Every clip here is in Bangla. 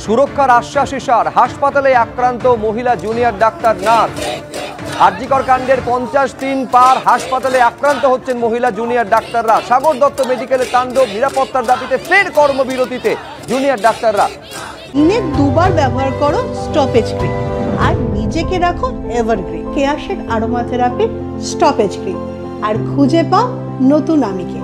সুরক্ষার আশ্বাস ইশার, হাসপাতালে আক্রান্ত মহিলা জুনিয়র ডাক্তার নার্স। আরজিকর কাণ্ডের 50 দিন পার, হাসপাতালে আক্রান্ত হচ্ছেন মহিলা জুনিয়র ডাক্তাররা। সাগর দত্ত মেডিকেলে তাণ্ডব, নিরাপত্তার দাবিতে ফের কর্মবিরতিতে জুনিয়র ডাক্তাররা। দিনে দুবার ব্যবহার করো স্টপেজ ক্রিম আর নিজেকে রাখো evergreen. Keya Seth aroma therapy stoppage cream আর খুঁজে পাও নতুন আমিকে।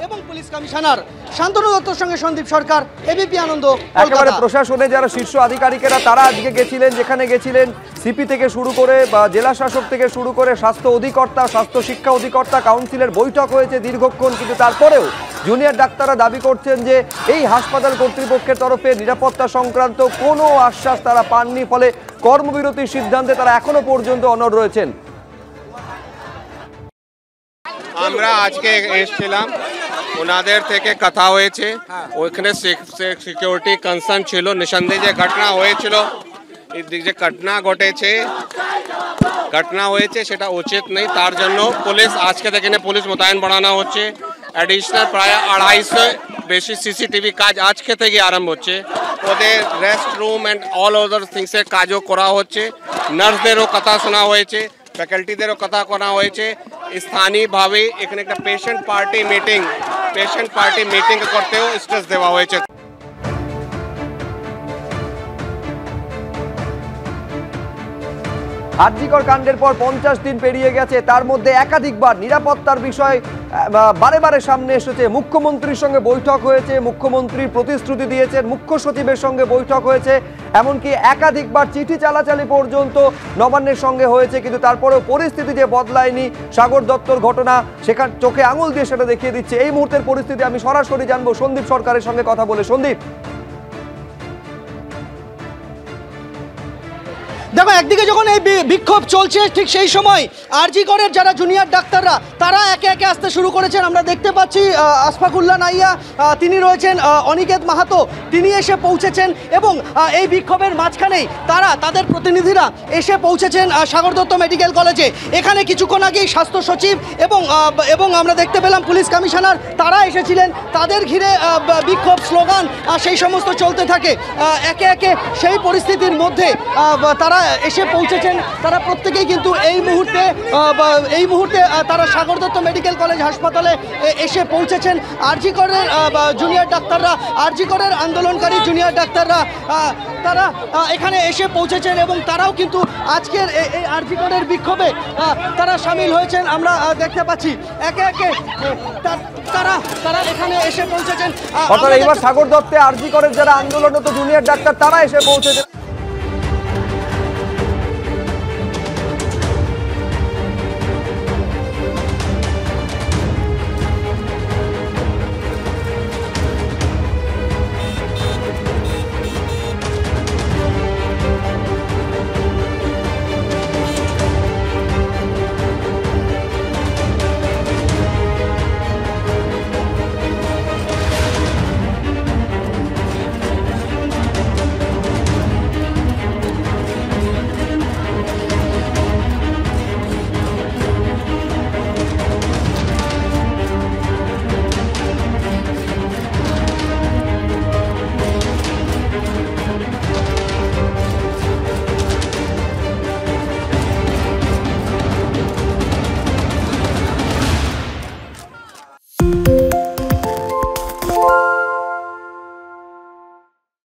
এবং পুলিশ কমিশনার শান্তনু দত্তর সঙ্গে সন্দীপ সরকার, এবিপি আনন্দ। একেবারে প্রশাসনে যারা শীর্ষ আধিকারিকেরা তারা আজকে গেছিলেন, যেখানে গেছিলেন সিপি থেকে শুরু করে বা জেলা শাসক থেকে শুরু করে স্বাস্থ্য অধিকর্তা, স্বাস্থ্য শিক্ষা অধিকর্তা, কাউন্সিলের বৈঠক হয়েছে দীর্ঘক্ষণ। কিন্তু তারপরেও জুনিয়র ডাক্তাররা দাবি করছেন যে এই হাসপাতাল কর্তৃপক্ষের তরফে নিরাপত্তা সংক্রান্ত কোনো আশ্বাস তারা পাননি, ফলে কর্মবিরতির সিদ্ধান্তে তারা এখনো পর্যন্ত অনড় রয়েছেন। আমরা আজকে এসেছিলাম, ওনাদের থেকে কথা হয়েছে, ওখানে সিকিউরিটি কনসার্ন ছিল, নিঃসন্দেহে যে ঘটনা হয়েছিল, যে ঘটনা হয়েছে সেটা উচিত নেই। তার জন্য পুলিশ আজকে থেকে পুলিশ মোতায়েন বাড়ানো হচ্ছে। অ্যাডিশনাল প্রায় 250 বেশি সিসিটিভি কাজ আজকে থেকে আরম্ভ হচ্ছে। ওদের rest room and all other থিংসের কাজও করা হচ্ছে। নার্সদেরও কথা শোনা হয়েছে, ফ্যাকাল্টিদেরও কথা করা হয়েছে। স্থানীয়ভাবে এখানে একটা পেশেন্ট পার্টি মিটিং করতেও স্ট্রেস দেওয়া হয়েছে। আরজিকর কাণ্ডের পর 50 দিন পেরিয়ে গেছে, তার মধ্যে একাধিকবার নিরাপত্তার বিষয় বারে বারে সামনে এসেছে। মুখ্যমন্ত্রীর সঙ্গে বৈঠক হয়েছে, মুখ্যমন্ত্রীর প্রতিশ্রুতি দিয়েছেন, মুখ্য সচিবের সঙ্গে বৈঠক হয়েছে, এমনকি একাধিকবার চিঠি চালাচালি পর্যন্ত নবান্নের সঙ্গে হয়েছে। কিন্তু তারপরেও পরিস্থিতি যে বদলায়নি, সাগর দত্তর ঘটনা সেখানে চোখে আঙুল দিয়ে সেটা দেখিয়ে দিচ্ছে। এই মুহূর্তের পরিস্থিতি আমি সরাসরি জানবো সন্দীপ সরকারের সঙ্গে কথা বলে। সন্দীপ, দেখো, একদিকে যখন এই বিক্ষোভ চলছে ঠিক সেই সময় আরজিকরের যারা জুনিয়র ডাক্তাররা তারা একে একে আসতে শুরু করেছেন। আমরা দেখতে পাচ্ছি আশফাকুল্লাহ নাইয়া, তিনি রয়েছেন, অনিকেত মাহাতো, তিনি এসে পৌঁছেছেন এবং এই বিক্ষোভের মাঝখানেই তাদের প্রতিনিধিরা এসে পৌঁছেছেন সাগর দত্ত মেডিকেল কলেজে। এখানে কিছুক্ষণ আগেই স্বাস্থ্য সচিব এবং আমরা দেখতে পেলাম পুলিশ কমিশনার, তারা এসেছিলেন। তাদের ঘিরে বিক্ষোভ, স্লোগান সেই সমস্ত চলতে থাকে। একে একে সেই পরিস্থিতির মধ্যে তারা এসে পৌঁছেছেন। তারা প্রত্যেকেই কিন্তু এই মুহূর্তে তারা সাগর দত্ত মেডিকেল কলেজ হাসপাতালে এসে পৌঁছেছেন। আরজিকরের জুনিয়র ডাক্তাররা, আরজিকরের আন্দোলনকারী জুনিয়র ডাক্তাররা তারা এখানে এসে পৌঁছেছেন এবং তারাও কিন্তু আজকের এই আরজিকরের বিক্ষোভে তারা সামিল হয়েছেন। আমরা দেখতে পাচ্ছি একে একে তারা এখানে এসে পৌঁছেছেন। অর্থাৎ এইবার সাগর দত্তে আরজিকরের যারা আন্দোলনরত জুনিয়র ডাক্তার তারা এসে পৌঁছেছেন।